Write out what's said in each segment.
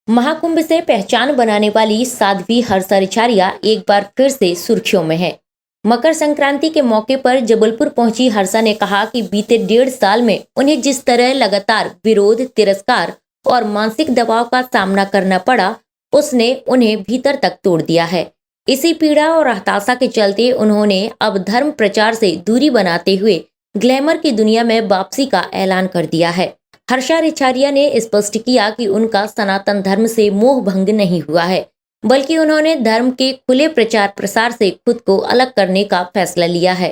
महाकुंभ से पहचान बनाने वाली साध्वी हर्षारिचार्या एक बार फिर से सुर्खियों में है। मकर संक्रांति के मौके पर जबलपुर पहुंची हर्षा ने कहा कि बीते 1.5 साल में उन्हें जिस तरह लगातार विरोध, तिरस्कार और मानसिक दबाव का सामना करना पड़ा, उसने उन्हें भीतर तक तोड़ दिया है। इसी पीड़ा और हताशा के चलते उन्होंने अब धर्म प्रचार से दूरी बनाते हुए ग्लैमर की दुनिया में वापसी का ऐलान कर दिया है। हर्षारिचार्या ने स्पष्ट किया कि उनका सनातन धर्म से मोह भंग नहीं हुआ है, बल्कि उन्होंने धर्म के खुले प्रचार प्रसार से खुद को अलग करने का फैसला लिया है।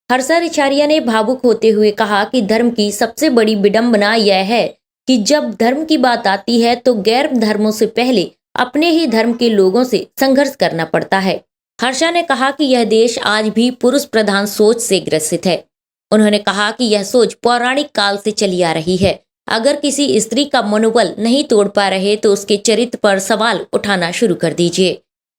हर्षारिचार्या ने भावुक होते हुए कहा कि धर्म की सबसे बड़ी विडंबना यह है कि जब धर्म की बात आती है तो गैर धर्मों से पहले अपने ही धर्म के लोगों से संघर्ष करना पड़ता है। हर्षा ने कहा कि यह देश आज भी पुरुष प्रधान सोच से ग्रसित है। उन्होंने कहा कि यह सोच पौराणिक काल से चली आ रही है। अगर किसी स्त्री का मनोबल नहीं तोड़ पा रहे तो उसके चरित्र पर सवाल उठाना शुरू कर दीजिए।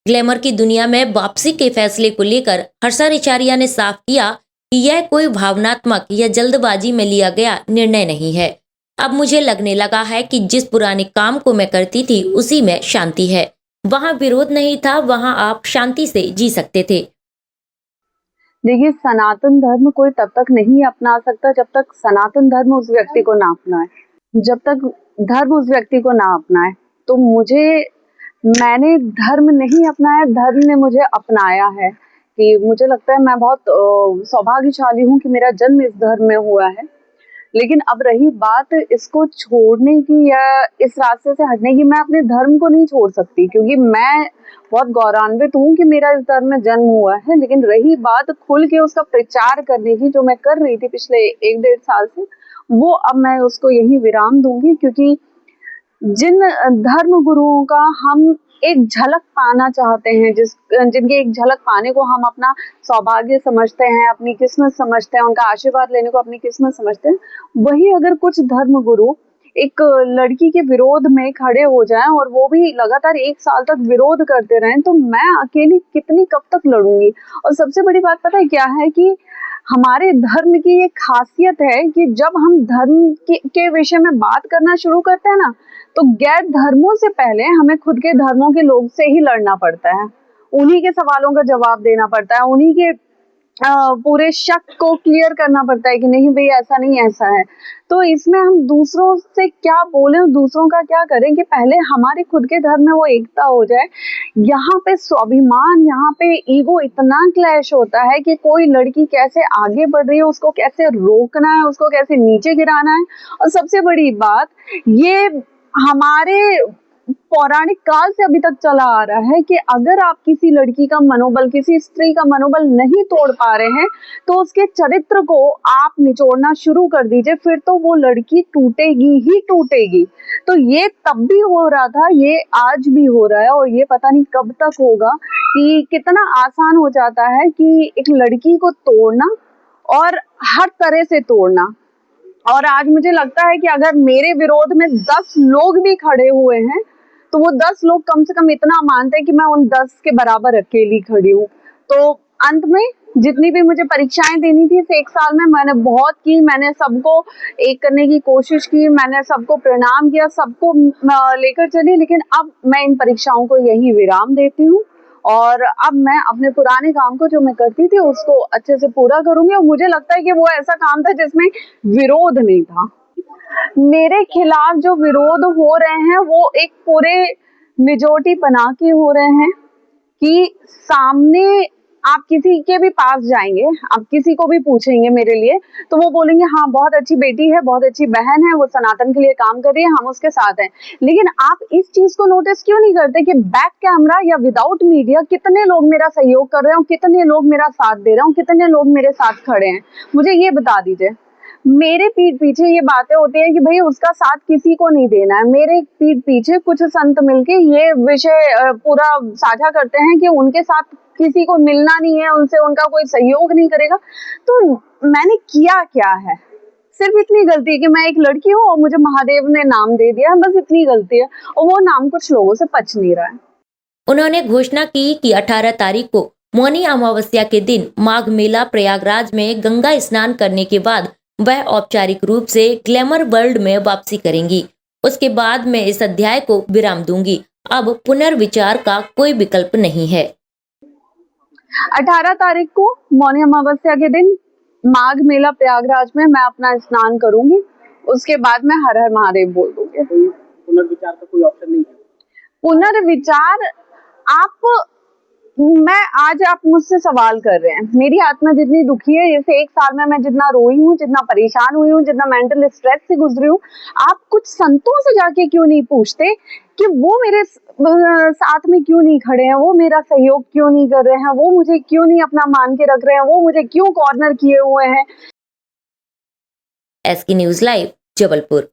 ग्लैमर की दुनिया में वापसी के फैसले को लेकर हर्षारिचार्या ने साफ किया कि यह कोई भावनात्मक या जल्दबाजी में लिया गया निर्णय नहीं है। अब मुझे लगने लगा है कि जिस पुराने काम को मैं करती थी उसी में शांति है। वहाँ विरोध नहीं था, वहाँ आप शांति से जी सकते थे। देखिए, सनातन धर्म कोई तब तक नहीं अपना सकता जब तक सनातन धर्म उस व्यक्ति को ना अपनाए। जब तक धर्म उस व्यक्ति को ना अपनाए, तो मैंने धर्म नहीं अपनाया, धर्म ने मुझे अपनाया है। कि मुझे लगता है मैं बहुत सौभाग्यशाली हूँ कि मेरा जन्म इस धर्म में हुआ है। लेकिन अब रही बात इसको छोड़ने की या इस रास्ते से हटने की, मैं अपने धर्म को नहीं छोड़ सकती, क्योंकि मैं बहुत गौरवान्वित हूँ कि मेरा इस धर्म में जन्म हुआ है। लेकिन रही बात खुल के उसका प्रचार करने की, जो मैं कर रही थी पिछले 1-1.5 साल से, वो अब मैं उसको यही विराम दूंगी। क्योंकि जिन धर्म गुरुओं का हम एक झलक पाना चाहते हैं, जिनके एक झलक पाने को हम अपना सौभाग्य समझते हैं, अपनी किस्मत समझते हैं, उनका आशीर्वाद लेने को अपनी किस्मत समझते हैं, वही अगर कुछ धर्म गुरु एक लड़की के विरोध में खड़े हो जाएं और वो भी लगातार 1 साल तक विरोध करते रहें, तो मैं अकेली कितनी कब तक लड़ूंगी। और सबसे बड़ी बात पता है क्या है कि हमारे धर्म की ये खासियत है कि जब हम धर्म के विषय में बात करना शुरू करते हैं ना, तो गैर धर्मों से पहले हमें खुद के धर्मों के लोग से ही लड़ना पड़ता है। उन्हीं के सवालों का जवाब देना पड़ता है, उन्हीं के पूरे शक को क्लियर करना पड़ता है कि नहीं भाई ऐसा नहीं ऐसा है। तो इसमें हम दूसरों से क्या बोलें, दूसरों का क्या करें कि पहले हमारे खुद के धर्म में वो एकता हो जाए। यहाँ पे स्वाभिमान, यहाँ पे ईगो इतना क्लैश होता है कि कोई लड़की कैसे आगे बढ़ रही है उसको कैसे रोकना है, उसको कैसे नीचे गिराना है। और सबसे बड़ी बात ये हमारे पौराणिक काल से अभी तक चला आ रहा है कि अगर आप किसी लड़की का मनोबल, किसी स्त्री का मनोबल नहीं तोड़ पा रहे हैं, तो उसके चरित्र को आप निचोड़ना शुरू कर दीजिए, फिर तो वो लड़की टूटेगी ही टूटेगी। तो ये तब भी हो रहा था, ये आज भी हो रहा है, और ये पता नहीं कब तक होगा कि कितना आसान हो जाता है कि एक लड़की को तोड़ना और हर तरह से तोड़ना। और आज मुझे लगता है कि अगर मेरे विरोध में 10 लोग भी खड़े हुए हैं, तो वो 10 लोग कम से कम इतना मानते हैं कि मैं उन 10 के बराबर अकेली खड़ी हूँ। तो अंत में जितनी भी मुझे परीक्षाएं देनी थी इस 1 साल में, मैंने बहुत की, मैंने सबको एक करने की कोशिश की, मैंने सबको प्रणाम किया, सबको लेकर चली। लेकिन अब मैं इन परीक्षाओं को यही विराम देती हूँ, और अब मैं अपने पुराने काम को जो मैं करती थी उसको अच्छे से पूरा करूंगी। और मुझे लगता है कि वो ऐसा काम था जिसमें विरोध नहीं था। मेरे खिलाफ जो विरोध हो रहे हैं वो एक पूरे मेजोरिटी बना के हो रहे हैं कि सामने आप किसी के भी पास जाएंगे, आप किसी को भी पूछेंगे मेरे लिए, तो वो बोलेंगे हाँ बहुत अच्छी बेटी है, बहुत अच्छी बहन है, वो सनातन के लिए काम कर रही है, हम उसके साथ हैं। लेकिन आप इस चीज को नोटिस क्यों नहीं करते कि बैक कैमरा या विदाउट मीडिया कितने लोग मेरा सहयोग कर रहे हैं, कितने लोग मेरा साथ दे रहे हैं, कितने लोग मेरे साथ खड़े हैं। मुझे ये बता दीजिए। मेरे पीठ पीछे ये बातें होती हैं कि भाई उसका साथ किसी को नहीं देना है, मेरे पीठ पीछे कुछ संत मिलके ये विषय पूरा साझा करते हैं कि उनके साथ किसी को मिलना नहीं है, उनसे उनका कोई सहयोग नहीं करेगा। तो मैंने किया क्या है? सिर्फ इतनी गलती है कि मैं एक लड़की हूँ और मुझे महादेव ने नाम दे दिया, बस इतनी गलती है, और वो नाम कुछ लोगों से पच नहीं रहा है। उन्होंने घोषणा की कि 18 तारीख को मौनी अमावस्या के दिन माघ मेला प्रयागराज में गंगा स्नान करने के बाद वह औपचारिक रूप से ग्लैमर वर्ल्ड में वापसी करेंगी उसके बाद मैं इस अध्याय को विराम दूंगी। अब पुनर्विचार का कोई विकल्प नहीं है। 18 तारीख को मौनी अमावस्या के दिन माघ मेला प्रयागराज में मैं अपना स्नान करूंगी। उसके बाद मैं हर हर महादेव बोल दूंगी। पुनर्विचार का कोई ऑप्शन नहीं है? पुनर्विचार आज आप मुझसे सवाल कर रहे हैं, मेरी आत्मा जितनी दुखी है, जैसे 1 साल में मैं जितना रोई हूँ, जितना परेशान हुई हूँ, जितना मेंटल स्ट्रेस से गुजरी हूँ, आप कुछ संतों से जाके क्यों नहीं पूछते कि वो मेरे साथ में क्यों नहीं खड़े हैं, वो मेरा सहयोग क्यों नहीं कर रहे हैं, वो मुझे क्यों नहीं अपना मान के रख रहे हैं, वो मुझे क्यों कॉर्नर किए हुए हैं। SK news live, Jabalpur.